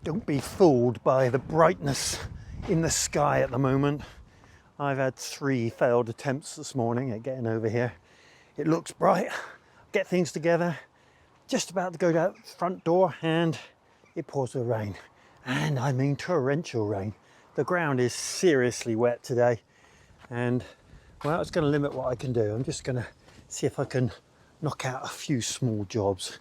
Don't be fooled by the brightness in the sky at the moment. I've had 3 failed attempts this morning at getting over here. It looks bright, get things together, just about to go out the front door and it pours with rain. And I mean torrential rain. The ground is seriously wet today and well, it's going to limit what I can do. I'm just going to see if I can knock out a few small jobs.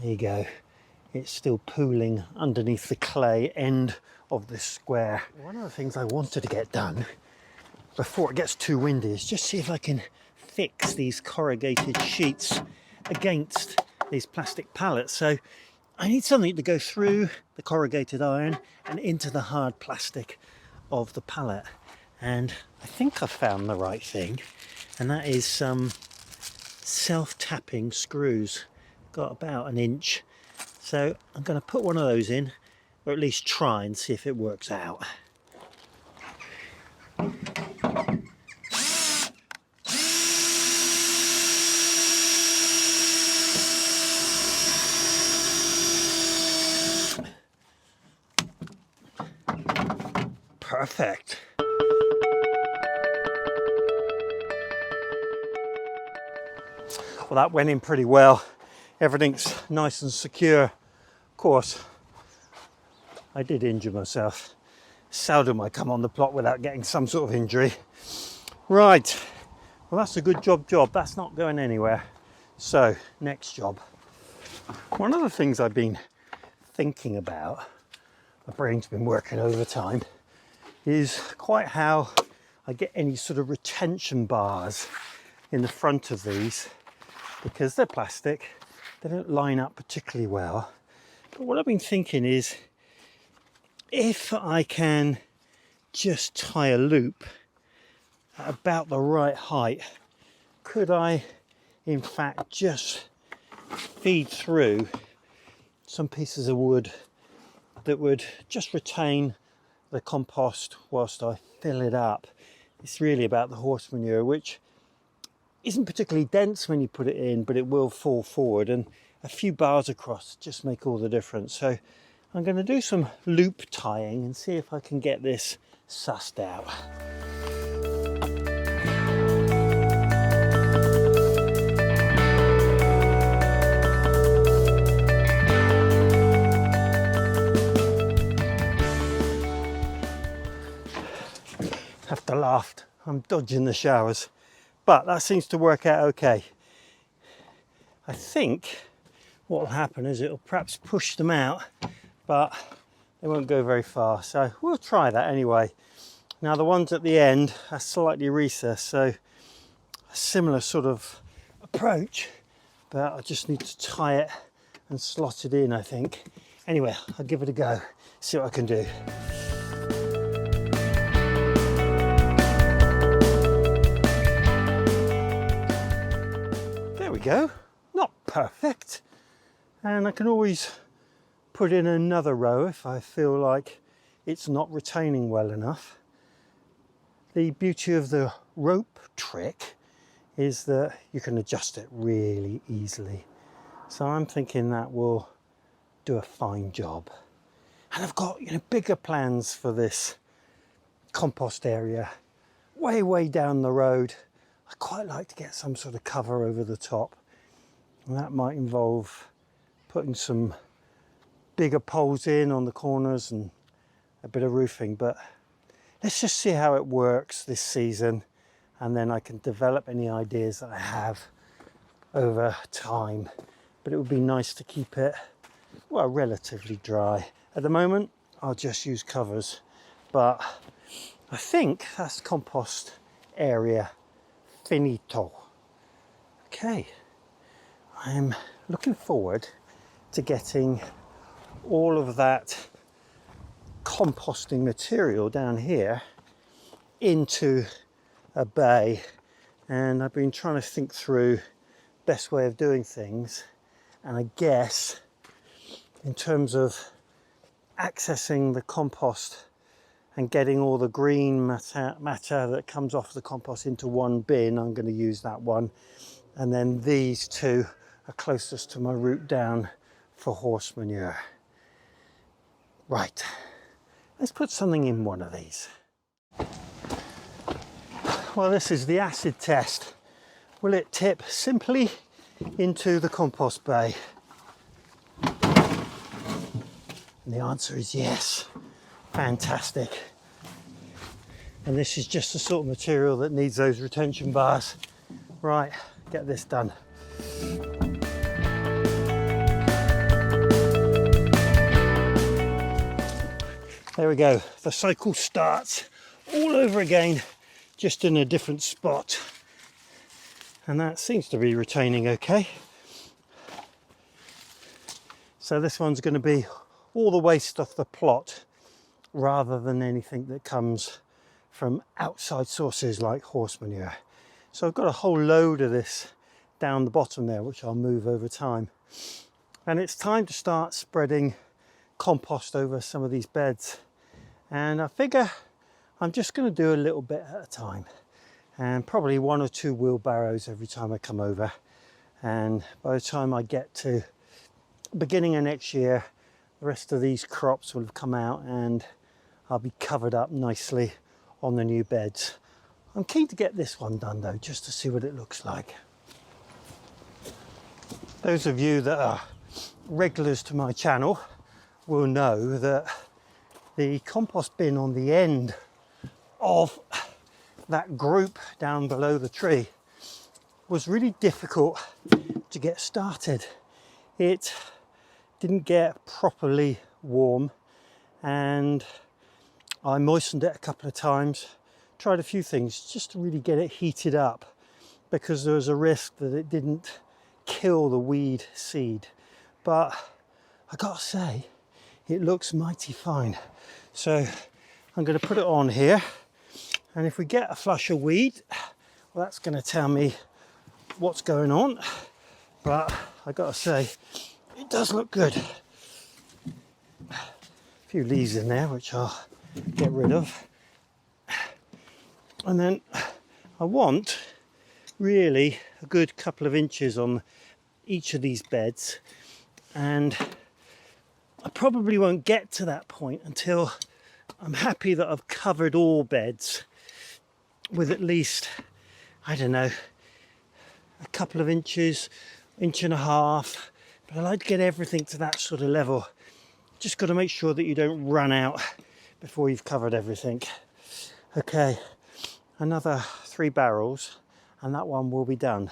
There you go. It's still pooling underneath the clay end of this square. One of the things I wanted to get done before it gets too windy is just see if I can fix these corrugated sheets against these plastic pallets. So I need something to go through the corrugated iron and into the hard plastic of the pallet. And I think I've found the right thing, and that is some self-tapping screws. Got about 1 inch. So I'm going to put one of those in, or at least try and see if it works out. Perfect. Well, that went in pretty well. Everything's nice and secure. Of course, I did injure myself. Seldom I come on the plot without getting some sort of injury. Right, well that's a good job. That's not going anywhere. So, next job. One of the things I've been thinking about, my brain's been working overtime, is quite how I get any sort of retention bars in the front of these, because they're plastic. They don't line up particularly well. But what I've been thinking is, if I can just tie a loop at about the right height, could I in fact just feed through some pieces of wood that would just retain the compost whilst I fill it up? It's really about the horse manure, which isn't particularly dense when you put it in, but it will fall forward, and a few bars across just make all the difference. So I'm going to do some loop tying and see if I can get this sussed out. Have to laugh, I'm dodging the showers. But that seems to work out okay. I think what will happen is it'll perhaps push them out, but they won't go very far. So we'll try that anyway. Now the ones at the end are slightly recessed, so a similar sort of approach, but I just need to tie it and slot it in, I think. Anyway, I'll give it a go, see what I can do. Go, not perfect, and I can always put in another row if I feel like it's not retaining well enough. The beauty of the rope trick is that you can adjust it really easily, so I'm thinking that will do a fine job. And I've got bigger plans for this compost area way down the road. I quite like to get some sort of cover over the top, and that might involve putting some bigger poles in on the corners and a bit of roofing. But let's just see how it works this season, and then I can develop any ideas that I have over time. But it would be nice to keep it, well, relatively dry. At the moment I'll just use covers, but I think that's compost area finito. Okay, I'm looking forward to getting all of that composting material down here into a bay, and I've been trying to think through best way of doing things, and I guess in terms of accessing the compost and getting all the green matter that comes off the compost into one bin, I'm going to use that one, and then these two are closest to my route down for horse manure. Right, let's put something in one of these. Well, this is the acid test. Will it tip simply into the compost bay? And the answer is yes. Fantastic. And this is just the sort of material that needs those retention bars. Right, get this done. There we go, the cycle starts all over again, just in a different spot. And that seems to be retaining okay. So this one's going to be all the waste off the plot rather than anything that comes from outside sources like horse manure. So I've got a whole load of this down the bottom there, which I'll move over time. And it's time to start spreading compost over some of these beds. And I figure I'm just going to do a little bit at a time, and probably 1 or 2 wheelbarrows every time I come over. And by the time I get to the beginning of next year, the rest of these crops will have come out and I'll be covered up nicely on the new beds. I'm keen to get this one done though, just to see what it looks like. Those of you that are regulars to my channel will know that the compost bin on the end of that group down below the tree was really difficult to get started. It didn't get properly warm, and I moistened it a couple of times, tried a few things just to really get it heated up, because there was a risk that it didn't kill the weed seed. But I gotta say, it looks mighty fine. So I'm going to put it on here, and if we get a flush of weed, well, that's going to tell me what's going on. But I gotta say, it does look good. A few leaves in there which I'll get rid of. And then I want really a good couple of inches on each of these beds, and I probably won't get to that point until I'm happy that I've covered all beds with at least, I don't know, a couple of inches, 1.5 inches. But I like to get everything to that sort of level. Just got to make sure that you don't run out before you've covered everything. Okay, another 3 barrels and that one will be done.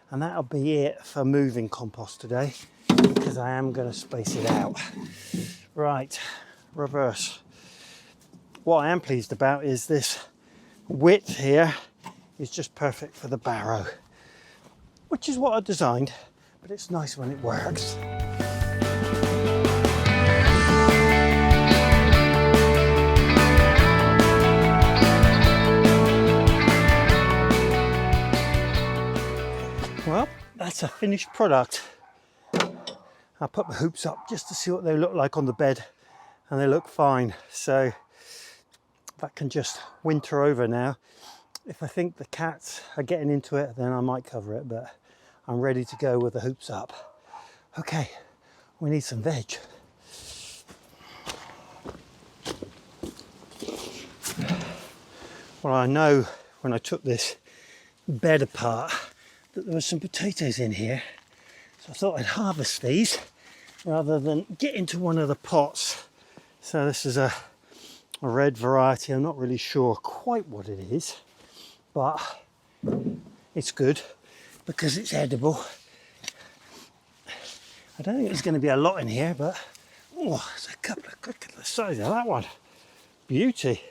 And that'll be it for moving compost today, because I am going to space it out. Right, reverse. What I am pleased about is this width here is just perfect for the barrow, which is what I designed, but it's nice when it works. Well, that's a finished product. I put my hoops up just to see what they look like on the bed, and they look fine. So that can just winter over now. If I think the cats are getting into it, then I might cover it, but I'm ready to go with the hoops up. Okay, we need some veg. Well, I know when I took this bed apart that there were some potatoes in here, so I thought I'd harvest these rather than get into one of the pots. So this is a red variety. I'm not really sure quite what it is, but it's good because it's edible. I don't think there's going to be a lot in here, but oh, there's a couple of, look at the size of that one. Beauty.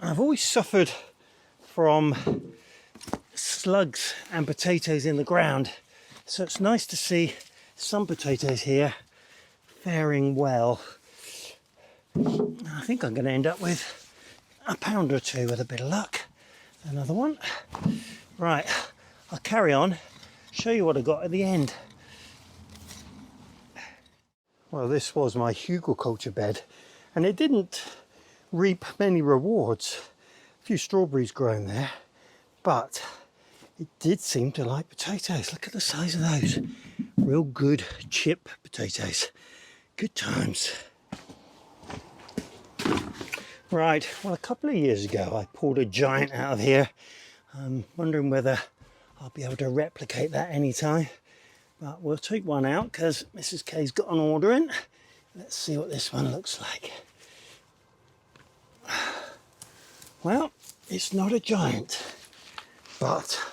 I've always suffered from slugs and potatoes in the ground, so it's nice to see some potatoes here faring well. I think I'm going to end up with a pound or 2 with a bit of luck. Another one. Right, I'll carry on, show you what I got at the end. Well, this was my hugelkultur bed, and it didn't reap many rewards. A few strawberries grown there, but it did seem to like potatoes. Look at the size of those. Real good chip potatoes. Good times. Right, well, a couple of years ago I pulled a giant out of here. I'm wondering whether I'll be able to replicate that anytime. But we'll take one out because Mrs. K's got an order in. Let's see what this one looks like. Well, it's not a giant, but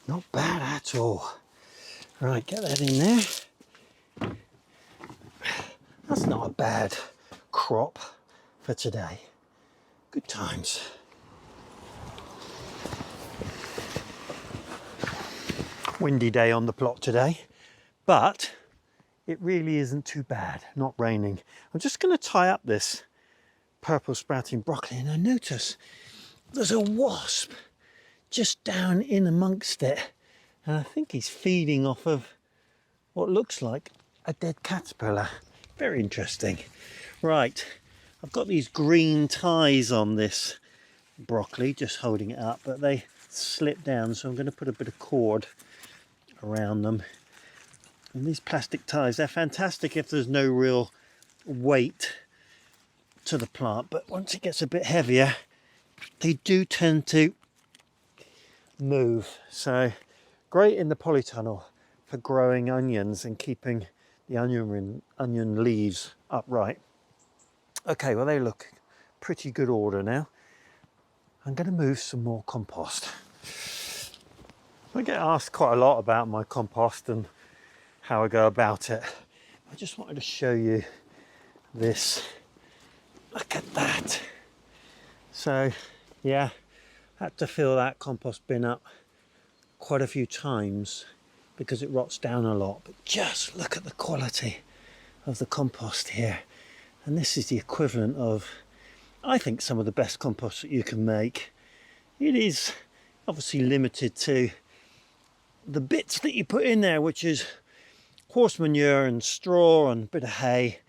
not bad at all. Right, get that in there. That's not a bad crop for today. Good times. Windy day on the plot today, but it really isn't too bad, not raining. I'm just going to tie up this purple sprouting broccoli, and I notice there's a wasp just down in amongst it, and I think he's feeding off of what looks like a dead caterpillar. Very interesting. Right, I've got these green ties on this broccoli, just holding it up, but they slip down, so I'm going to put a bit of cord around them. And these plastic ties, they're fantastic if there's no real weight to the plant, but once it gets a bit heavier, they do tend to move. So great in the polytunnel for growing onions and keeping the onion leaves upright. Okay, well, they look pretty good order now. I'm going to move some more compost. I get asked quite a lot about my compost and how I go about it. I just wanted to show you this. Look at that. So yeah, had to fill that compost bin up quite a few times because it rots down a lot. But just look at the quality of the compost here. And this is the equivalent of, I think, some of the best compost that you can make. It is obviously limited to the bits that you put in there, which is horse manure and straw and a bit of hay,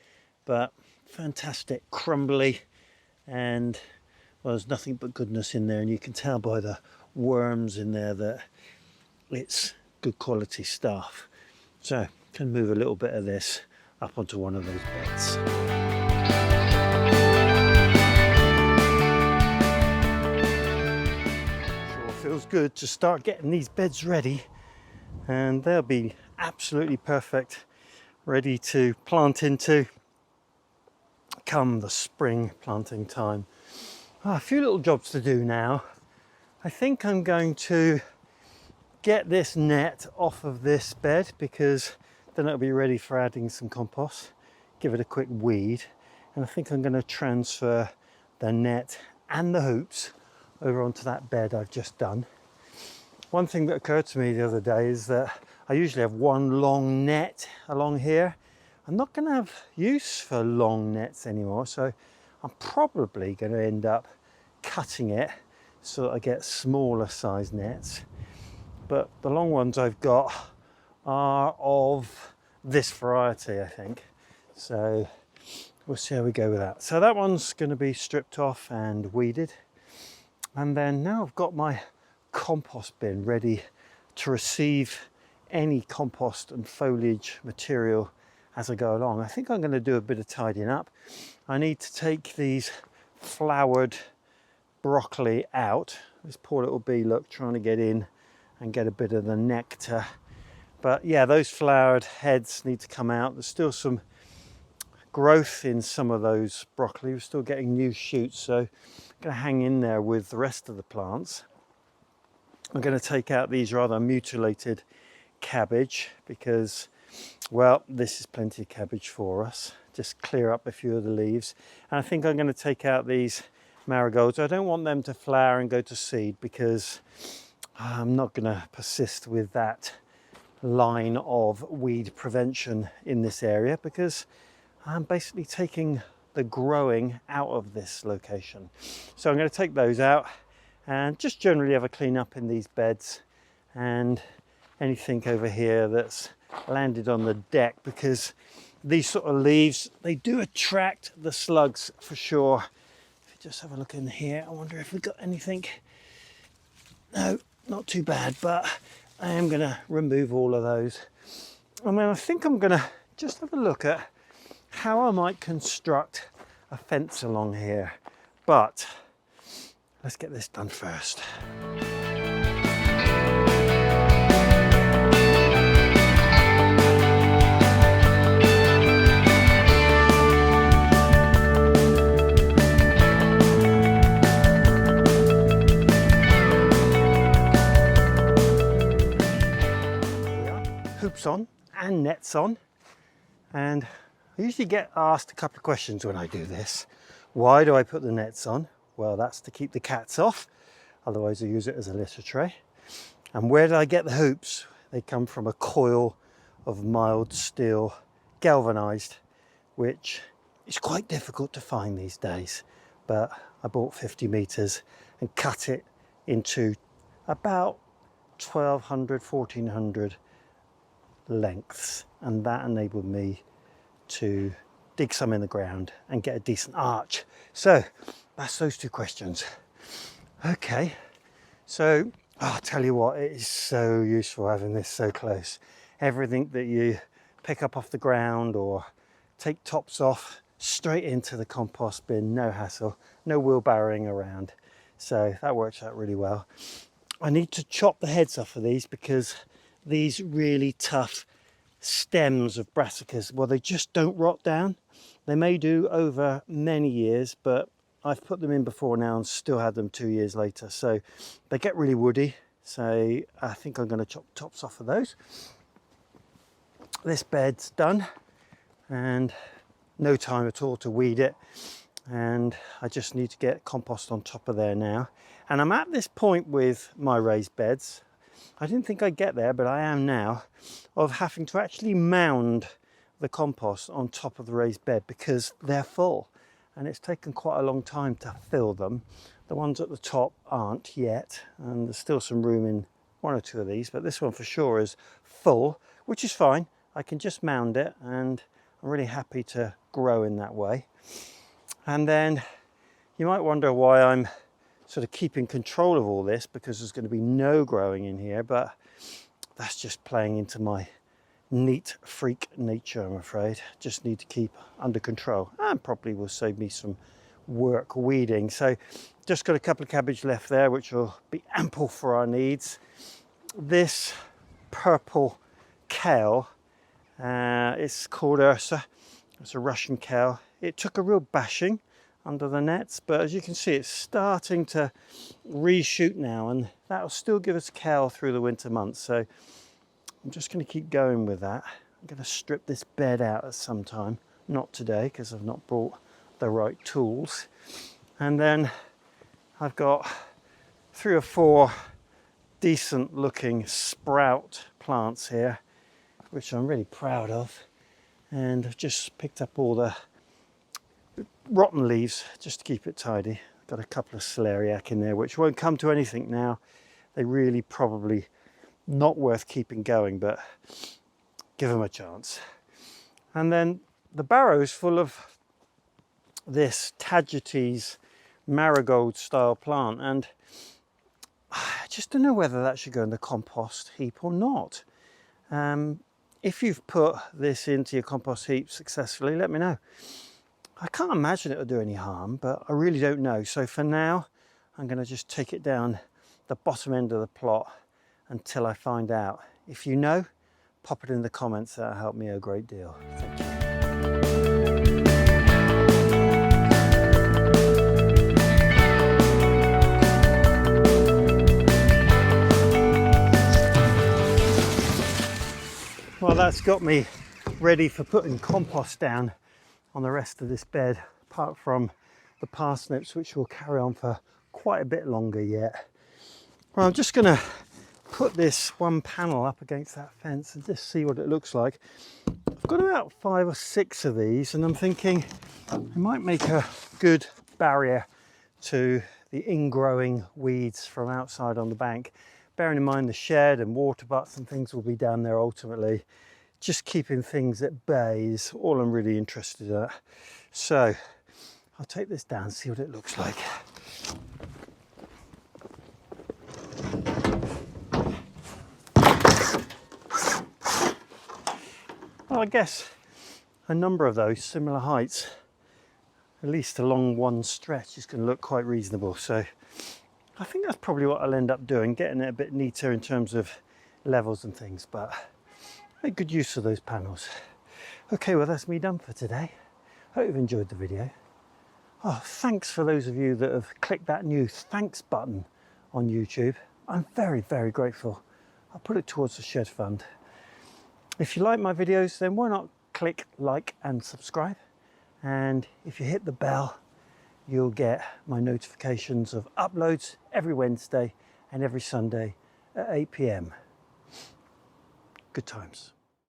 but fantastic, crumbly, and well, there's nothing but goodness in there, and you can tell by the worms in there that it's good quality stuff. So I can move a little bit of this up onto one of those beds. Sure feels good to start getting these beds ready, and they'll be absolutely perfect, ready to plant into come the spring planting time. A few little jobs to do now. I think I'm going to get this net off of this bed because then it'll be ready for adding some compost. Give it a quick weed, and I think I'm going to transfer the net and the hoops over onto that bed I've just done. One thing that occurred to me the other day is that I usually have one long net along here. I'm not going to have use for long nets anymore, so I'm probably going to end up cutting it so that I get smaller size nets. But the long ones I've got are of this variety, I think. So we'll see how we go with that. So that one's going to be stripped off and weeded. And then now I've got my compost bin ready to receive any compost and foliage material as I go along. I think I'm going to do a bit of tidying up. I need to take these flowered broccoli out. This poor little bee, look, trying to get in and get a bit of the nectar. But yeah, those flowered heads need to come out. There's still some growth in some of those broccoli. We're still getting new shoots, so I'm going to hang in there with the rest of the plants. I'm going to take out these rather mutilated cabbage because, well, this is plenty of cabbage for us. Just clear up a few of the leaves. And I think I'm going to take out these marigolds. I don't want them to flower and go to seed because I'm not going to persist with that line of weed prevention in this area because I'm basically taking the growing out of this location. So I'm going to take those out and just generally have a clean up in these beds and anything over here that's landed on the deck, because these sort of leaves, they do attract the slugs for sure. If you just have a look in here, I wonder if we've got anything. No, not too bad, but I am going to remove all of those. And then I think I'm going to just have a look at how I might construct a fence along here. But let's get this done first. Hoops on and nets on, and I usually get asked a couple of questions when I do this. Why do I put the nets on? Well, that's to keep the cats off, otherwise I use it as a litter tray. And where did I get the hoops? They come from a coil of mild steel, galvanized, which is quite difficult to find these days, but I bought 50 meters and cut it into about 1200, 1400 lengths, and that enabled me to dig some in the ground and get a decent arch. So that's those two questions. Okay, so I'll tell you what, it is so useful having this so close. Everything that you pick up off the ground or take tops off, straight into the compost bin, no hassle, no wheelbarrowing around. So that works out really well. I need to chop the heads off of these because these really tough stems of brassicas, well, they just don't rot down. They may do over many years, but I've put them in before now and still had them 2 years later. So they get really woody. So I think I'm going to chop tops off of those. This bed's done and no time at all to weed it. And I just need to get compost on top of there now. And I'm at this point with my raised beds. I didn't think I'd get there, but I am now, of having to actually mound the compost on top of the raised bed because they're full, and it's taken quite a long time to fill them. The ones at the top aren't yet, and there's still some room in one or two of these, but this one for sure is full, which is fine. I can just mound it, and I'm really happy to grow in that way. And then you might wonder why I'm sort of keeping control of all this, because there's going to be no growing in here, but that's just playing into my neat freak nature, I'm afraid. Just need to keep under control, and probably will save me some work weeding. So just got a couple of cabbage left there, which will be ample for our needs. This purple kale, it's called Ursa. It's a Russian kale. It took a real bashing under the nets, but as you can see, it's starting to reshoot now, and that will still give us kale through the winter months. So I'm just going to keep going with that. I'm going to strip this bed out at some time, not today because I've not brought the right tools. And then I've got 3 or 4 decent looking sprout plants here, which I'm really proud of, and I've just picked up all the rotten leaves just to keep it tidy. Got a couple of celeriac in there which won't come to anything now. They really probably not worth keeping going, but give them a chance. And then the barrow's full of this Tagetes marigold style plant, and I just don't know whether that should go in the compost heap or not. If you've put this into your compost heap successfully, let me know. I can't imagine it will do any harm, but I really don't know. So for now, I'm going to just take it down the bottom end of the plot until I find out. If you know, pop it in the comments. That'll help me a great deal. Thank you. Well, that's got me ready for putting compost down on the rest of this bed, apart from the parsnips, which will carry on for quite a bit longer yet. Well, I'm just going to put this one panel up against that fence and just see what it looks like. I've got about 5 or 6 of these, and I'm thinking I might make a good barrier to the ingrowing weeds from outside on the bank. Bearing in mind the shed and water butts and things will be down there ultimately. Just keeping things at bay is all I'm really interested in. So I'll take this down and see what it looks like. Well, I guess a number of those similar heights, at least along one stretch, it's going to look quite reasonable. So I think that's probably what I'll end up doing, getting it a bit neater in terms of levels and things, but make good use of those panels. Okay, well that's me done for today. Hope you've enjoyed the video. Oh, thanks for those of you that have clicked that new thanks button on YouTube. I'm very, very grateful. I'll put it towards the shed fund. If you like my videos, then why not click like and subscribe? And if you hit the bell, you'll get my notifications of uploads every Wednesday and every Sunday at 8 p.m. Good times.